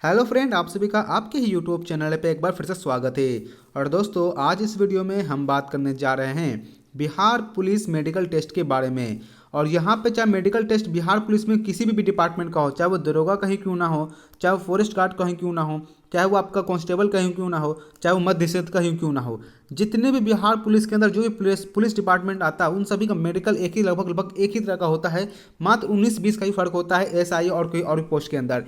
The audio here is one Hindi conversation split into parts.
हेलो फ्रेंड, आप सभी का आपके ही यूट्यूब चैनल पे एक बार फिर से स्वागत है। और दोस्तों, आज इस वीडियो में हम बात करने जा रहे हैं बिहार पुलिस मेडिकल टेस्ट के बारे में। और यहाँ पे चाहे मेडिकल टेस्ट बिहार पुलिस में किसी भी डिपार्टमेंट का हो, चाहे वो दरोगा कहीं क्यों ना हो, चाहे वो फॉरेस्ट गार्ड कहीं क्यों ना हो, चाहे वो आपका कांस्टेबल कहीं क्यों ना हो, चाहे वो मध्य क्षेत्र कहीं क्यों ना हो, जितने भी बिहार पुलिस के अंदर जो भी पुलिस डिपार्टमेंट आता है उन सभी का मेडिकल एक ही लगभग एक ही तरह का होता है। मात्र 19-20 का ही फर्क होता है एसआई और कोई और पोस्ट के अंदर।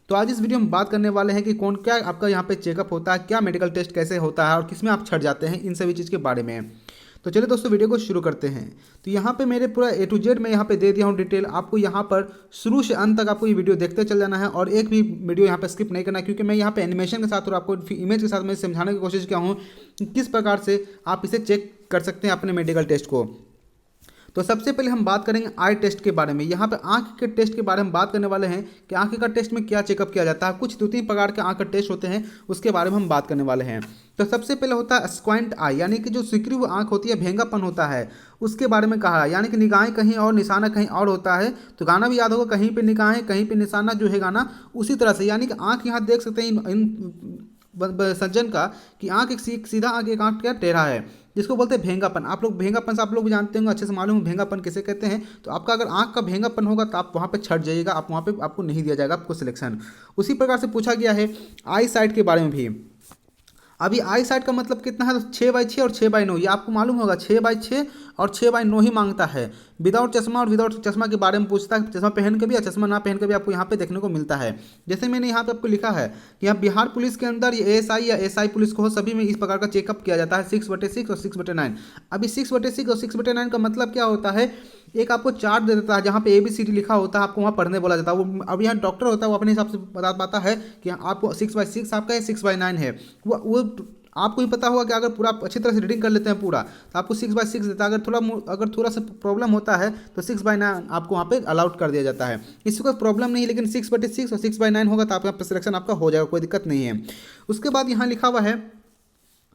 तो आज इस वीडियो में बात करने वाले हैं कि कौन क्या आपका यहाँ पे चेकअप होता है, क्या मेडिकल टेस्ट कैसे होता है और किसमें आप छट जाते हैं, इन सभी चीज़ के बारे में। तो चलिए दोस्तों, वीडियो को शुरू करते हैं। तो यहाँ पे मेरे पूरा A to Z मैं यहाँ पे दे दिया हूँ डिटेल। आपको यहाँ पर शुरू से अंत तक आपको ये वीडियो देखते चल जाना है और एक भी वीडियो यहाँ पे स्किप नहीं करना है, क्योंकि मैं यहाँ पे एनिमेशन के साथ और आपको इमेज के साथ मैं समझाने की कोशिश किया हूँ कि किस प्रकार से आप इसे चेक कर सकते हैं अपने मेडिकल टेस्ट को। तो सबसे पहले हम बात करेंगे आई टेस्ट के बारे में। यहाँ पे आंख के टेस्ट के बारे में बात करने वाले हैं कि आंख का टेस्ट में क्या चेकअप किया जाता है। कुछ 2-3 प्रकार के आंख का टेस्ट होते हैं, उसके बारे में हम बात करने वाले हैं। तो सबसे पहले होता है स्क्वांट आई, यानी कि जो सिकरी हुई आंख होती है, भेंगापन होता है, उसके बारे में कहा है। यानी कि निगाहें कहीं और निशाना कहीं और होता है। तो गाना भी याद होगा, कहीं पे निगाहें कहीं पे निशाना जो है गाना उसी तरह से। यानी कि आंख यहाँ देख सकते हैं इन सज्जन का कि आंख एक सीधा आंख, एक आंख क्या टेढ़ा है, जिसको बोलते हैं भेंगापन। आप लोग भेंगापन से आप लोग भी जानते होंगे, अच्छे से मालूम है भेंगापन किसे कहते हैं। तो आपका अगर आंख का भेंगापन होगा तो आप वहाँ पे छट जाइएगा, आप वहाँ पे आपको नहीं दिया जाएगा आपको सिलेक्शन। उसी प्रकार से पूछा गया है आई साइट के बारे में भी। अभी आई साइड का मतलब कितना है, तो 6/6 और 6/9, ये आपको मालूम होगा। 6/6 और 6/9 ही मांगता है। विदाउट चश्मा और विदाउट चश्मा के बारे में पूछता है, चश्मा पहन के भी या चश्मा ना पहन के भी आपको यहाँ पे देखने को मिलता है। जैसे मैंने यहाँ पे आपको लिखा है कि यहाँ बिहार पुलिस के अंदर ये एएसआई या एसआई पुलिस को हो, सभी में इस प्रकार का चेकअप किया जाता है 6/6 और 6/9। अभी 6/6 और 6/9 का मतलब क्या होता है, एक आपको चार्ट दे देता है जहाँ पे ABCD लिखा होता है, आपको वहाँ पढ़ने बोला जाता है। वो अब यहाँ डॉक्टर होता है, वो अपने हिसाब से बता पाता है कि आपको 6/6 आपका है, 6/9 है। वो आपको भी पता होगा कि अगर पूरा अच्छी तरह से रीडिंग कर लेते हैं पूरा, तो आपको 6/6 देता है। अगर थोड़ा सा प्रॉब्लम होता है तो 6/9 आपको वहाँ पे अलाउड कर दिया जाता है। इससे कोई प्रॉब्लम नहीं, लेकिन 6/6 और 6/9 होगा तो आपका सिलेक्शन आपका हो जाएगा, कोई दिक्कत नहीं है। उसके बाद यहाँ लिखा हुआ है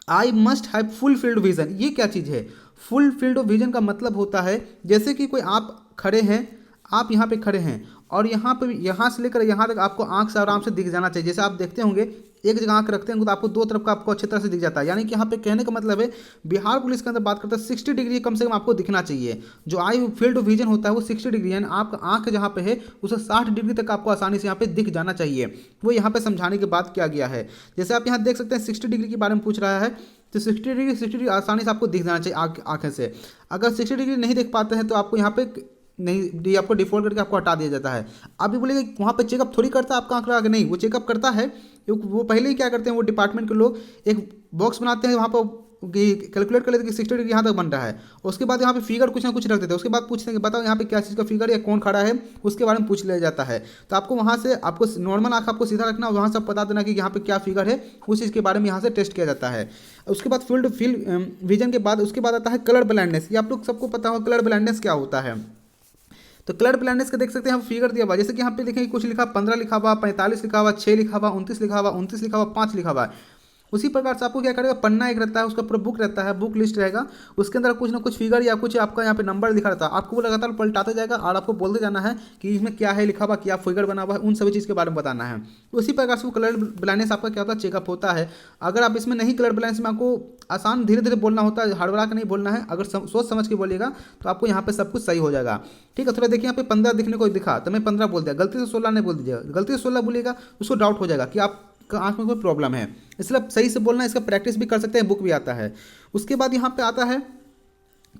I must have full field vision. ये क्या चीज़ है? फुल फील्ड ऑफ विजन का मतलब होता है जैसे कि कोई आप खड़े हैं, आप यहाँ पे खड़े हैं और यहाँ पे यहाँ से लेकर यहाँ तक आपको आंख से आराम से दिख जाना चाहिए। जैसे आप देखते होंगे एक जगह आंख रखते होंगे तो आपको दो तरफ का आपको अच्छी तरह से दिख जाता है। यानी कि यहाँ पे कहने का मतलब है, बिहार पुलिस के अंदर बात करते हैं 60 डिग्री कम से कम आपको दिखना चाहिए। जो आई फील्ड ऑफ विजन होता है वो 60 डिग्री, यानी आपका आंख जहाँ पे है उसे 60 डिग्री तक आपको आसानी से यहाँ पे दिख जाना चाहिए। वो यहाँ पे समझाने के बाद किया गया है। जैसे आप यहाँ देख सकते हैं 60 डिग्री के बारे में पूछ रहा है, तो 60 डिग्री आसानी से आपको दिख जाना चाहिए आंखें से। अगर 60 डिग्री नहीं देख पाते हैं तो आपको यहाँ पे नहीं, आपको डिफॉल्ट करके आपको हटा दिया जाता है। आप भी बोलेंगे वहाँ पे चेकअप थोड़ी करता है आपका आंकड़ा, आगे नहीं, वो चेकअप करता है। वो पहले ही क्या करते हैं, वो डिपार्टमेंट के लोग एक बॉक्स बनाते हैं वहाँ पर, कैलकुलेट कर लेते हैं कि 60 डिग्री यहाँ तक बन रहा है। उसके बाद यहाँ पे फिगर कुछ ना कुछ रख देते हैं। उसके बाद पूछते हैं कि बताओ यहाँ पे क्या चीज़ का फिगर या कौन खड़ा है, उसके बारे में पूछ लिया जाता है। तो आपको वहाँ से आपको नॉर्मल आँख आपको सीधा रखना, वहाँ से बता देना कि यहाँ पे क्या फिगर है, उस चीज़ के बारे में यहाँ से टेस्ट किया जाता है। उसके बाद फील्ड विजन के बाद उसके बाद आता है कलर ब्लाइंडनेस। ये आप लोग सबको पता हो कलर ब्लाइंडनेस क्या होता है। तो कलर ब्लाइंडनेस का देख सकते हैं हम फिगर दिया हुआ, जैसे कि यहाँ पे देखेंगे कुछ लिखा 15 लिखा हुआ, 45 लिखा हुआ, 6 लिखा हुआ, 29 लिखा हुआ, 29 लिखा हुआ, 5 लिखा हुआ। उसी प्रकार से आपको क्या करेगा, पन्ना एक रहता है, उसका पूरा बुक रहता है, बुक लिस्ट रहेगा, उसके अंदर कुछ ना कुछ फिगर या कुछ आपका यहाँ पे नंबर लिखा रहता है। आपको वो लगातार पलटाते जाएगा और आपको बोलते जाना है कि इसमें क्या है लिखा हुआ, क्या फिगर बना हुआ है, उन सभी चीज़ के बारे में बताना है। उसी प्रकार से वो कलर ब्लाइंडनेस आपका क्या होता है, चेकअप होता है। अगर आप इसमें नहीं, कलर ब्लाइंडनेस में आपको आसान धीरे धीरे बोलना होता है, हड़बड़ा के नहीं बोलना है। अगर सोच समझ के बोलिएगा तो आपको यहाँ पे सब कुछ सही हो जाएगा। ठीक है, थोड़ा देखिए यहाँ पे 15 दिखने को दिखा तो मैं 15 बोल दिया, गलती से 16 नहीं बोल दीजिएगा। गलती से 16 बोलिएगा उसको डाउट हो जाएगा कि आप आंख में कोई प्रॉब्लम है, इसलिए सही से बोलना है। इसका प्रैक्टिस भी कर सकते हैं, बुक भी आता है। उसके बाद यहाँ पे आता है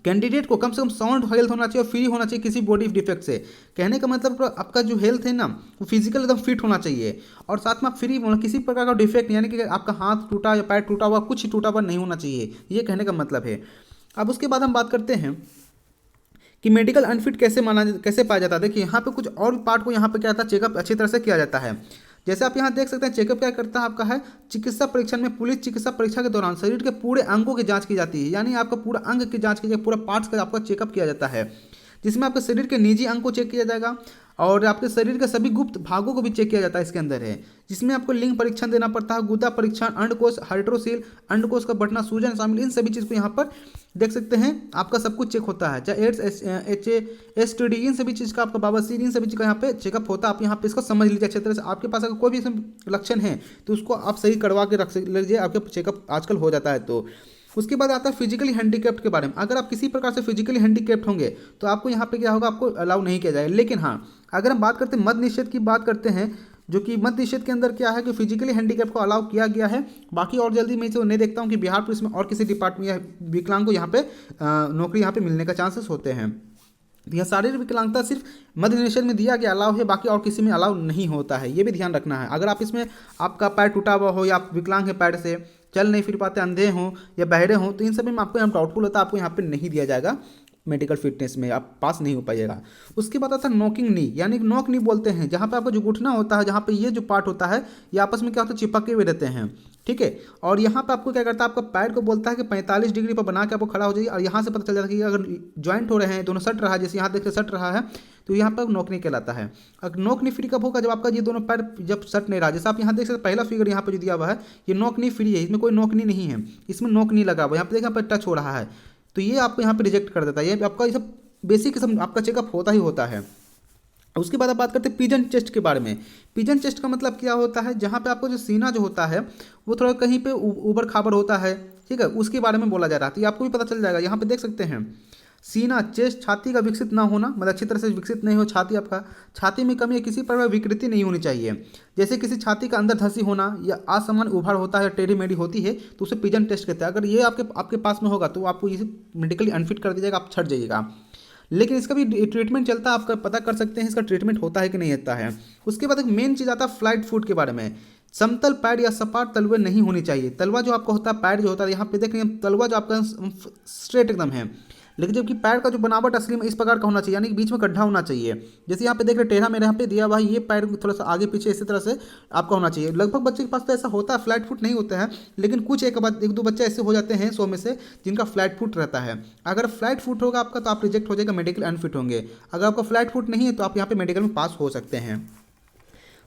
कैंडिडेट को कम से कम साउंड हेल्थ होना चाहिए और फ्री होना चाहिए किसी बॉडी डिफेक्ट से। कहने का मतलब आपका जो हेल्थ है ना, वो फिजिकल एकदम फिट होना चाहिए और साथ में आप फ्री होना, किसी प्रकार का डिफेक्ट यानी कि आपका हाथ टूटा या पैर टूटा हुआ, कुछ टूटा हुआ नहीं होना चाहिए, ये कहने का मतलब है। अब उसके बाद हम बात करते हैं कि मेडिकल अनफिट कैसे पाया जाता है। देखिए यहाँ पे कुछ और पार्ट को यहाँ पे क्या होता है, चेकअप अच्छी तरह से किया जाता है। जैसे आप यहाँ देख सकते हैं चेकअप क्या करता है आपका है, चिकित्सा परीक्षण में पुलिस चिकित्सा परीक्षा के दौरान शरीर के पूरे अंगों की जांच की जाती है। यानी आपका पूरा अंग की जांच की जाए, पूरा पार्ट्स का आपका चेकअप किया जाता है, जिसमें आपके शरीर के निजी अंग को चेक किया जाएगा, और आपके शरीर के सभी गुप्त भागों को भी चेक किया जाता है इसके अंदर है, जिसमें आपको लिंग परीक्षण देना पड़ता है, गुदा परीक्षण, अंडकोश, हाइड्रोसील, अंडकोश का बढ़ना, सूजन शामिल, इन सभी चीज़ को यहाँ पर देख सकते हैं। आपका सब कुछ चेक होता है, चाहे एड्स, HA, STD, इन सभी चीज़ का, आपका बवासीर, इन सभी चीज़ का यहाँ पे चेकअप होता है। आप यहाँ पे इसको समझ लीजिए अच्छी तरह से। आपके पास अगर कोई भी लक्षण है तो उसको आप सही करवा के रख लीजिए, आपके चेकअप आजकल हो जाता है। तो उसके बाद आता है फिजिकली हैंडीकैप्ड के बारे में। अगर आप किसी प्रकार से फिजिकली हैंडीकैप्ड होंगे तो आपको यहाँ पे क्या होगा, आपको अलाउ नहीं किया जाएगा। लेकिन हाँ, अगर हम बात करते हैं मद्य निषेध की बात करते हैं, जो कि मद्य निषेध के अंदर क्या है कि फिजिकली हैंडीकैप को अलाउ किया गया है। बाकी और जल्दी मैं इसे नहीं देखता हूँ कि बिहार पुलिस में और किसी डिपार्टमेंट या विकलांग को यहाँ पे नौकरी यहाँ पे मिलने का चांसेस होते हैं। यह शारीरिक विकलांगता सिर्फ मद्य निषेध में दिया गया अलाउ है, बाकी और किसी में अलाउ नहीं होता है, ये भी ध्यान रखना है। अगर आप इसमें आपका पैर टूटा हुआ हो या आप विकलांग है, पैर से चल नहीं फिर पाते, अंधे हों या बहरे हों, तो इन सभी में आपको यहाँ डाउटफुल होता है, आपको यहाँ पे नहीं दिया जाएगा मेडिकल फिटनेस में, आप पास नहीं हो पाइएगा। उसके बाद आता है नॉकिंग नी, यानी नॉक नी बोलते हैं, जहाँ पे आपका जो घुटना होता है, जहाँ पे ये जो पार्ट होता है, ये आपस में क्या होता है, चिपके हुए रहते हैं, ठीक है। और यहाँ पे आपको क्या करता है, आपका पैर को बोलता है कि 45 डिग्री पर बना के आपको खड़ा हो जाइए, और यहाँ से पता चल जाता है कि अगर ज्वाइंट हो रहे हैं, दोनों सट रहा है, जैसे यहाँ देखते सट रहा है, तो यहाँ पर नॉक नी कहलाता है। अगर नॉक नी फ्री कब होगा, जब आपका ये दोनों पैर जब सट नहीं रहा, जैसे आप यहाँ देख सकते पहला फिगर यहाँ पर जो दिया हुआ है, ये नॉक नी फ्री है, इसमें कोई नॉक नी नहीं है, इसमें नॉक नी लगा हुआ है, यहाँ पे देखिए यहाँ पर टच हो रहा है, तो ये आपको यहाँ पे रिजेक्ट कर देता है। ये आपका ये सब बेसिक किस्म आपका चेकअप होता ही होता है। उसके बाद आप बात करते हैं पिजन चेस्ट के बारे में। पिजन चेस्ट का मतलब क्या होता है, जहाँ पे आपको जो सीना जो होता है वो थोड़ा कहीं पे ऊबड़ खाबड़ होता है, ठीक है, उसके बारे में बोला जा रहा है। तो ये आपको भी पता चल जाएगा, यहाँ पे देख सकते हैं सीना, चेस्ट, छाती का विकसित ना होना, मतलब अच्छी तरह से विकसित नहीं हो छाती, आपका छाती में कमी या किसी प्रकार विकृति नहीं होनी चाहिए, जैसे किसी छाती का अंदर धंसी होना या असमान उभार होता है, टेढ़ी मेढ़ी होती है, तो उसे पिजन टेस्ट कहते हैं। अगर ये आपके पास में होगा तो आपको इसे मेडिकली अनफिट कर दीजिएगा, आप छट जाइएगा। लेकिन इसका भी ट्रीटमेंट चलता है, आपका पता कर सकते हैं इसका ट्रीटमेंट होता है कि नहीं होता है। उसके बाद एक मेन चीज़ आता है फ्लाइट फुट के बारे में। समतल पैर या सपाट तलवे नहीं होनी चाहिए। तलवा जो आपका होता है, पैर जो होता है, यहाँ पे देख रहे हैं तलवा जो आपका स्ट्रेट एकदम है, लेकिन जबकि पैर का जो बनावट असली में इस प्रकार का होना चाहिए, यानी कि बीच में गड्ढा होना चाहिए। जैसे यहाँ पे देख रहे टेढ़ा मेरे यहाँ पे दिया हुआ है, ये पैर थोड़ा सा आगे पीछे इसी तरह से आपका होना चाहिए। लगभग बच्चे के पास तो ऐसा होता है, फ्लैट फुट नहीं होता है, लेकिन कुछ एक दो बच्चे ऐसे हो जाते हैं 100 में से जिनका फ्लैट फुट रहता है। अगर फ्लैट फुट होगा आपका तो आप रिजेक्ट हो जाएगा, मेडिकल अनफिट होंगे। अगर आपका फ्लैट फुट नहीं है तो आप यहाँ पे मेडिकल में पास हो सकते हैं।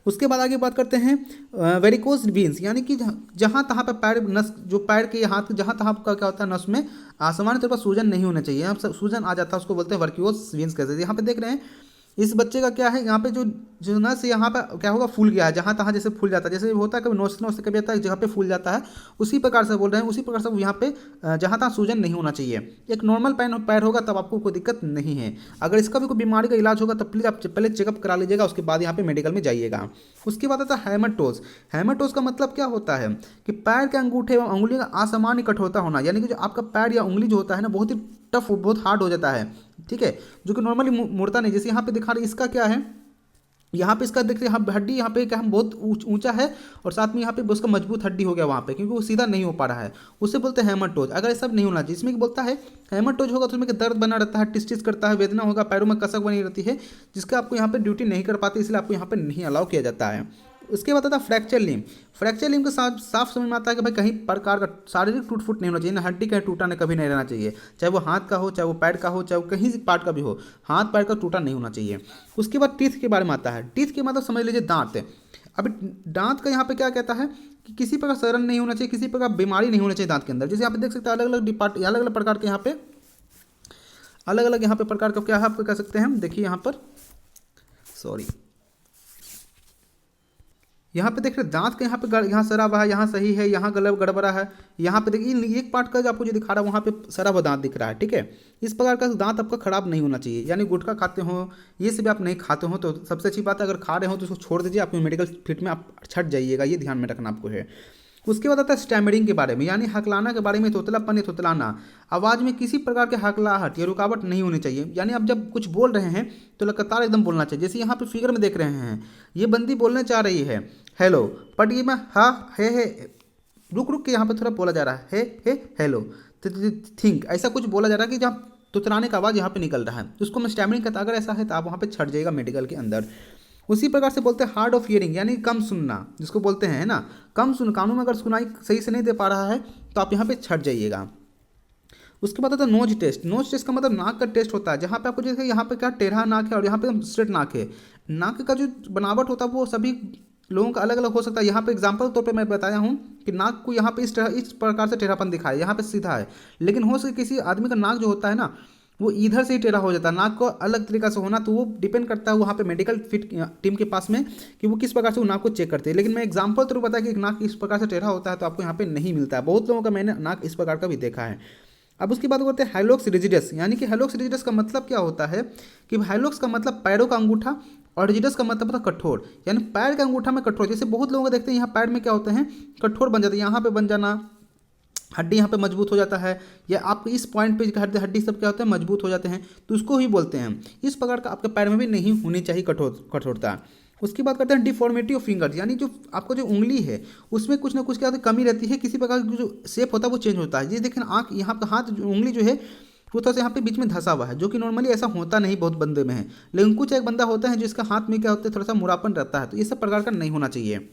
उसके बाद आगे बात करते हैं वेरिकोज वीन्स, यानी कि जहाँ तहाँ पर पैर नस, जो पैर के हाथ जहाँ तहाँ का क्या होता है नस में सामान्य तौर पर सूजन नहीं होना चाहिए, यहाँ पर सूजन आ जाता है, उसको बोलते हैं वर्कियोज वीन्स कहते हैं। यहाँ पे देख रहे हैं इस बच्चे का क्या है, यहाँ पे जो नस यहाँ पे क्या होगा, फूल गया है, जहाँ तहाँ जैसे फूल जाता है, जैसे होता है कभी नोच से कभी आता है जगह पे फूल जाता है, उसी प्रकार से बोल रहे हैं, उसी प्रकार से यहाँ पे जहाँ तहाँ सूजन नहीं होना चाहिए। एक नॉर्मल पैर होगा तब आपको कोई दिक्कत नहीं है। अगर इसका भी कोई बीमारी का इलाज होगा तब प्लीज़ आप पहले चेकअप करा लीजिएगा, उसके बाद यहाँ पे मेडिकल में जाइएगा। उसके बाद आता है हेमाटोज। हेमाटोज का मतलब क्या होता है कि पैर के अंगूठे एवं उंगली का असामान्य कठोरता होना, यानी कि जो आपका पैर या उंगली जो होता है ना बहुत ही टफ, बहुत हार्ड हो जाता है, ठीक है, जो कि नॉर्मली मुड़ता नहीं। जैसे यहाँ पे दिखा रहे, इसका क्या है, यहाँ पे इसका देखते हैं हड्डी यहाँ पे क्या हम बहुत ऊंचा है, और साथ में यहाँ पे उसका मजबूत हड्डी हो गया वहाँ पे, क्योंकि वो सीधा नहीं हो पा रहा है, उससे बोलते हैं हेमाटोज। अगर ऐसा नहीं होना चाहिए, इसमें बोलता है हेमाटोज होगा तो उसमें दर्द बना रहता है, टिस करता है, वेदना होगा, पैरों में कसक बनी रहती है, जिसका आपको यहाँ पे ड्यूटी नहीं कर पाते, इसलिए आपको यहाँ पे नहीं अलाउ किया जाता है। उसके बाद आता है फ्रैक्चर लिम्ब। फ्रैक्चर लिम्ब के साथ साफ समझ में आता है कि भाई कहीं प्रकार का शारीरिक टूट फूट नहीं होना चाहिए, ना हड्डी कहीं टूटा ना कभी नहीं रहना चाहिए, चाहे वो हाथ का हो, चाहे वो पैर का हो, चाहे वो कहीं पार्ट का भी हो, हाथ पैर का टूटा नहीं होना चाहिए। उसके बाद टीथ के बारे में आता है। टीथ के मतलब समझ लीजिए दांत। अब दांत का यहाँ पे क्या कहता है कि किसी प्रकार शरण नहीं होना चाहिए, किसी प्रकार बीमारी नहीं होना चाहिए दांत के अंदर। जैसे यहाँ पे देख सकते हैं अलग अलग प्रकार के यहाँ पे अलग अलग यहाँ पे प्रकार का क्या है, आपको कह सकते हैं, देखिए यहाँ पर यहाँ पे देख रहे दांत का यहाँ पे यहाँ सरा हुआ है, यहाँ सही है, यहाँ गलत गड़बड़ा है, यहाँ पे देखिए एक पार्ट का जो आपको जो दिखा रहा है वहाँ पे सरा हुआ दांत दिख रहा है, ठीक है। इस प्रकार का दांत आपका खराब नहीं होना चाहिए, यानी गुटखा खाते हो, ये सब आप नहीं खाते हो तो सबसे अच्छी बात है, अगर खा रहे हो तो उसको छोड़ दीजिए, आपको मेडिकल फिट में आप छट जाइएगा, ये ध्यान में रखना आपको है। उसके बाद आता है स्टैमरिंग के बारे में, यानी हकलाना के बारे में, तोतलापन या तोतलाना, आवाज़ में किसी प्रकार के हकलाहट या रुकावट नहीं होनी चाहिए, यानी आप जब कुछ बोल रहे हैं तो लगातार एकदम बोलना चाहिए। जैसे यहाँ पे फिगर में देख रहे हैं, ये बंदी बोलने चाह रही है हेलो, बट ये मैं हाँ है रुक के यहाँ पे थोड़ा बोला जा रहा है हेलो थिंक, ऐसा कुछ बोला जा रहा है कि जहाँ तुतलाने का आवाज़ यहाँ पे निकल रहा है, तो उसको मैं स्टैमरिंग कहता। अगर ऐसा है तो आप वहाँ पे छट जाइएगा मेडिकल के अंदर। उसी प्रकार से बोलते हैं हार्ड ऑफ हियरिंग, यानी कम सुनना जिसको बोलते हैं ना, कम सुन, कानून में अगर सुनाई सही से नहीं दे पा रहा है तो आप यहाँ पे छट जाइएगा। उसके बाद आता है नोज टेस्ट। नोज टेस्ट का मतलब नाक का टेस्ट होता है, जहाँ पे आपको जैसे यहाँ पे क्या टेढ़ा नाक है और यहाँ पे स्ट्रेट नाक है। नाक का जो बनावट होता है वो सभी लोगों का अलग अलग हो सकता है। यहाँ पे एग्जांपल तौर पे मैं बताया हूँ कि नाक को यहाँ पे इस प्रकार से टेढ़ापन दिखा है, यहाँ पे सीधा है, लेकिन हो सके किसी आदमी का नाक जो होता है ना वो इधर से ही टेढ़ा हो जाता है, नाक को अलग तरीका से होना, तो वो डिपेंड करता है वहाँ पे मेडिकल फिट टीम के पास में कि वो किस प्रकार से वो नाक को चेक करते हैं। लेकिन मैं एग्जांपल तो बताया कि नाक इस प्रकार से टेढ़ा होता है तो आपको यहाँ पे नहीं मिलता है। बहुत लोगों का मैंने नाक इस प्रकार का भी देखा है। अब उसकी बात करते हैं हाइलोक्स रिजिडस, यानी कि हाइलोक्स रिजिडस का मतलब क्या होता है कि हाइलोक्स का मतलब पैरों का अंगूठा और रिजिडस का मतलब होता है कठोर, यानी पैर का अंगूठा में कठोर। जैसे बहुत लोगों को देखते हैं यहाँ पैर में क्या होते हैं कठोर बन जाते हैं, यहाँ पे बन जाना, हड्डी यहाँ पे मजबूत हो जाता है, या आपको इस पॉइंट पे हड्डी सब क्या होता है मजबूत हो जाते हैं, तो उसको ही बोलते हैं। इस प्रकार का आपके पैर में भी नहीं होनी चाहिए कठोरता। उसकी बात करते हैं डिफॉर्मिटी ऑफ फिंगर्स, यानी जो आपको जो उंगली है उसमें कुछ ना कुछ क्या होता है कमी रहती है, किसी प्रकार की जो शेप होता है वो चेंज होता है। ये देखें आँख यहाँ पे हाथ उंगली जो है वो थोड़ा सा यहाँ पे बीच में धंसा हुआ है, जो कि नॉर्मली ऐसा होता नहीं बहुत बंदे में है, लेकिन कुछ एक बंदा होता है जिसका हाथ में क्या होता है थोड़ा सा मुड़ापन रहता है, तो ये सब प्रकार का नहीं होना चाहिए।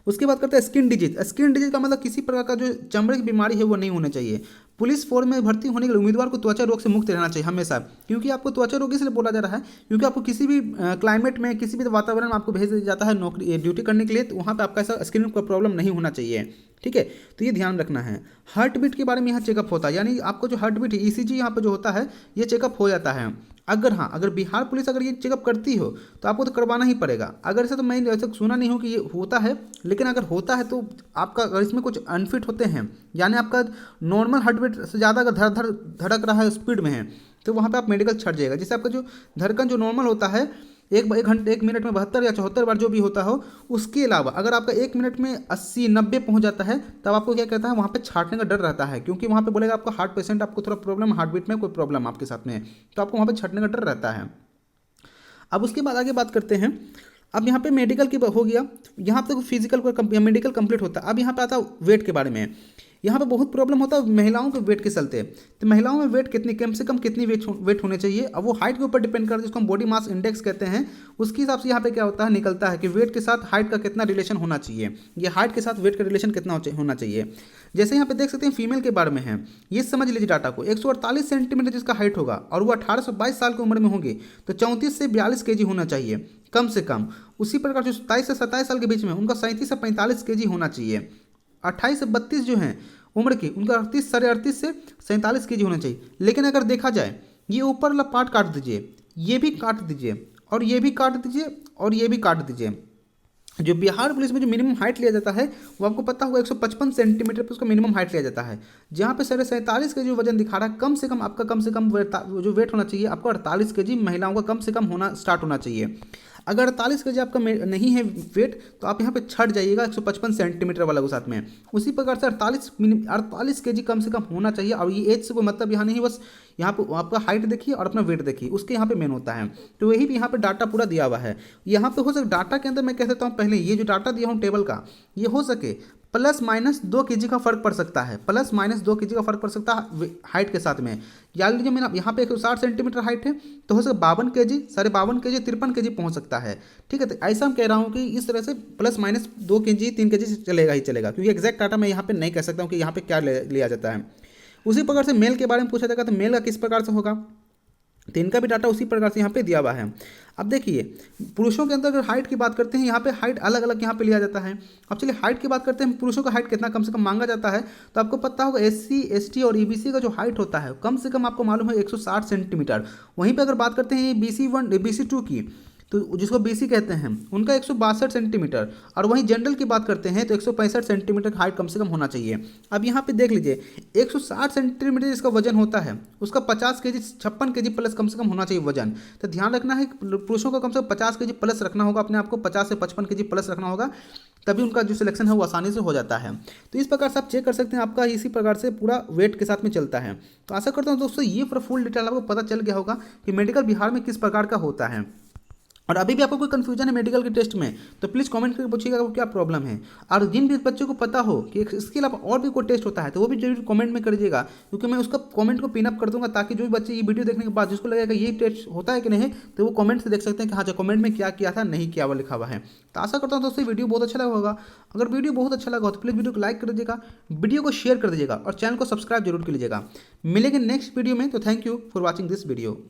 उसके बाद करते हैं स्किन डिजीज। स्किन डिजीज का मतलब किसी प्रकार का जो चमड़े की बीमारी है वो नहीं होना चाहिए। पुलिस फोर्स में भर्ती होने के लिए उम्मीदवार को त्वचा रोग से मुक्त रहना चाहिए हमेशा, क्योंकि आपको त्वचा रोग इसलिए बोला जा रहा है क्योंकि आपको किसी भी क्लाइमेट में किसी भी वातावरण में आपको भेज दिया जाता है नौकरी ड्यूटी करने के लिए, तो वहाँ पर आपका ऐसा स्किन का प्रॉब्लम नहीं होना चाहिए। ठीक है, तो ये ध्यान रखना है। हार्ट बीट के बारे में यहाँ चेकअप होता है, यानी आपको जो हार्ट बीट है ईसीजी यहाँ पर जो होता है ये चेकअप हो जाता है। अगर बिहार पुलिस अगर ये चेकअप करती हो तो आपको तो करवाना ही पड़ेगा। अगर ऐसा तो मैं ऐसा सुना नहीं हूँ कि ये होता है, लेकिन अगर होता है तो आपका अगर इसमें कुछ अनफिट होते हैं, यानी आपका नॉर्मल हार्ट बीट से ज़्यादा अगर धड़क रहा है स्पीड में है, तो वहाँ पे आप मेडिकल छट जाएगा। जैसे आपका जो धड़कन जो नॉर्मल होता है एक मिनट में 72 या 74 बार जो भी होता हो, उसके अलावा अगर आपका 1 मिनट में 80-90 पहुंच जाता है तब आपको क्या कहता है वहाँ पे छाटने का डर रहता है, क्योंकि वहाँ पे बोलेगा आपका हार्ट पेशेंट, आपको थोड़ा प्रॉब्लम हार्ट बीट में कोई प्रॉब्लम आपके साथ में है, तो आपको वहाँ पे छाटने का डर रहता है। अब उसके बाद आगे बात करते हैं। अब यहाँ पे मेडिकल की हो गया, यहाँ पे फिजिकल मेडिकल कंप्लीट होता है। अब यहाँ पे आता है वेट के बारे में। यहाँ पे बहुत प्रॉब्लम होता है महिलाओं के वेट के चलते, तो महिलाओं में वेट कितनी कम से कम कितनी वेट होने चाहिए, अब वो हाइट के ऊपर डिपेंड करता है, जिसको हम बॉडी मास इंडेक्स कहते हैं। उसके हिसाब से यहाँ पे क्या होता है निकलता है कि वेट के साथ हाइट का कितना रिलेशन होना चाहिए, ये हाइट के साथ वेट का रिलेशन कितना होना चाहिए। जैसे यहाँ पे देख सकते हैं फीमेल के बारे में है, ये समझ लीजिए डाटा को 148 सेंटीमीटर जिसका हाइट होगा और वो 18 से 22 साल की उम्र में होंगे तो 34 से 42 केजी होना चाहिए कम से कम। उसी प्रकार जो 27 से 27 साल के बीच में उनका 37 से 45 केजी होना चाहिए। 28 से 32 जो हैं उम्र की उनका 38 से 47 केजी होना चाहिए। लेकिन अगर देखा जाए ये ऊपर वाला पार्ट काट दीजिए, ये भी काट दीजिए और ये भी काट दीजिए और ये भी काट दीजिए, जो बिहार पुलिस में जो मिनिमम हाइट लिया जाता है वो आपको पता होगा 155 सेंटीमीटर पर उसका मिनिमम हाइट लिया जाता है। जहाँ पे 47 का जो वजन दिखा रहा है, कम से कम आपका जो वेट होना चाहिए आपका 48 केजी महिलाओं का कम से कम होना स्टार्ट होना चाहिए। अगर 48 केजी आपका नहीं है वेट तो आप यहाँ पे छट जाइएगा 155 सेंटीमीटर वाला के साथ में। उसी प्रकार से 48 केजी कम से कम होना चाहिए। और ये एज से कोई मतलब यहाँ नहीं, बस यहाँ पे आपका हाइट देखिए और अपना वेट देखिए, उसके यहाँ पे मेन होता है। तो यही भी यहाँ पे डाटा पूरा दिया हुआ है। यहाँ पे हो सके डाटा के अंदर मैं कह देता हूँ पहले ये जो डाटा दिया हूँ टेबल का, ये हो सके +- 2 केजी का फर्क पड़ सकता है, +- 2 केजी का फर्क पड़ सकता है हाइट के साथ में। याद लीजिए मैंने यहाँ पे 160 सेंटीमीटर हाइट है तो हो सके 52 केजी, 52.5 केजी, 53 केजी पहुँच सकता है। ठीक है, तो ऐसा हम कह रहा हूँ कि इस तरह से +- 2 केजी 3 केजी चलेगा ही चलेगा, क्योंकि एग्जैक्ट डाटा मैं यहाँ पे नहीं कह सकता हूँ कि यहाँ पे क्या लिया जाता है। उसी प्रकार से मेल के बारे में पूछा जाएगा तो मेल का किस प्रकार से होगा, तो इनका भी डाटा उसी प्रकार से यहाँ पे दिया हुआ है। अब देखिए पुरुषों के अंदर अगर हाइट की बात करते हैं, यहाँ पे हाइट अलग अलग यहाँ पे लिया जाता है। अब चलिए हाइट की बात करते हैं, पुरुषों का हाइट कितना कम से कम मांगा जाता है, तो आपको पता होगा SC ST और EBC का जो हाइट होता है कम से कम आपको मालूम है 160 सेंटीमीटर। वहीं पर अगर बात करते हैं BC1 BC2 की, तो जिसको BC कहते हैं उनका 162 सेंटीमीटर, और वहीं जनरल की बात करते हैं तो 165 सेंटीमीटर हाइट कम से कम होना चाहिए। अब यहाँ पे देख लीजिए 160 सेंटीमीटर जिसका वजन होता है उसका 50 केजी 56 केजी प्लस कम से कम होना चाहिए वजन। तो ध्यान रखना है पुरुषों का कम से कम 50 केजी प्लस रखना होगा अपने आपको, 50 से 55 केजी प्लस रखना होगा, तभी उनका जो सिलेक्शन है वो आसानी से हो जाता है। तो इस प्रकार से आप चेक कर सकते हैं, आपका इसी प्रकार से पूरा वेट के साथ में चलता है। तो आशा करता हूँ दोस्तों ये पूरा फुल डिटेल आपको पता चल गया होगा कि मेडिकल बिहार में किस प्रकार का होता है। और अभी भी आपको कोई कन्फ्यूजन है मेडिकल के टेस्ट में तो प्लीज़ कमेंट करके पूछिएगा आपको क्या प्रॉब्लम है। और जिन भी बच्चों को पता हो कि इसके अलावा और भी कोई टेस्ट होता है तो वो भी जरूर कमेंट में कर दीजिएगा, क्योंकि मैं उसका कमेंट को पिन अप कर दूंगा, ताकि जो भी बच्चे ये वीडियो देखने के बाद जिसको लगेगा ये टेस्ट होता है कि नहीं, तो वो कमेंट से देख सकते हैं कि हाँ जो कमेंट में क्या किया था, नहीं किया हुआ लिखा हुआ है। तो आशा करता हूँ दोस्तों वीडियो बहुत अच्छा लगा होगा। अगर वीडियो बहुत अच्छा लगा हो तो प्लीज़ वीडियो को लाइक कर दीजिएगा, वीडियो को शेयर कर दीजिएगा और चैनल को सब्सक्राइब जरूर कर लीजिएगा। मिलेंगे नेक्स्ट वीडियो में, तो thank you for watching this video.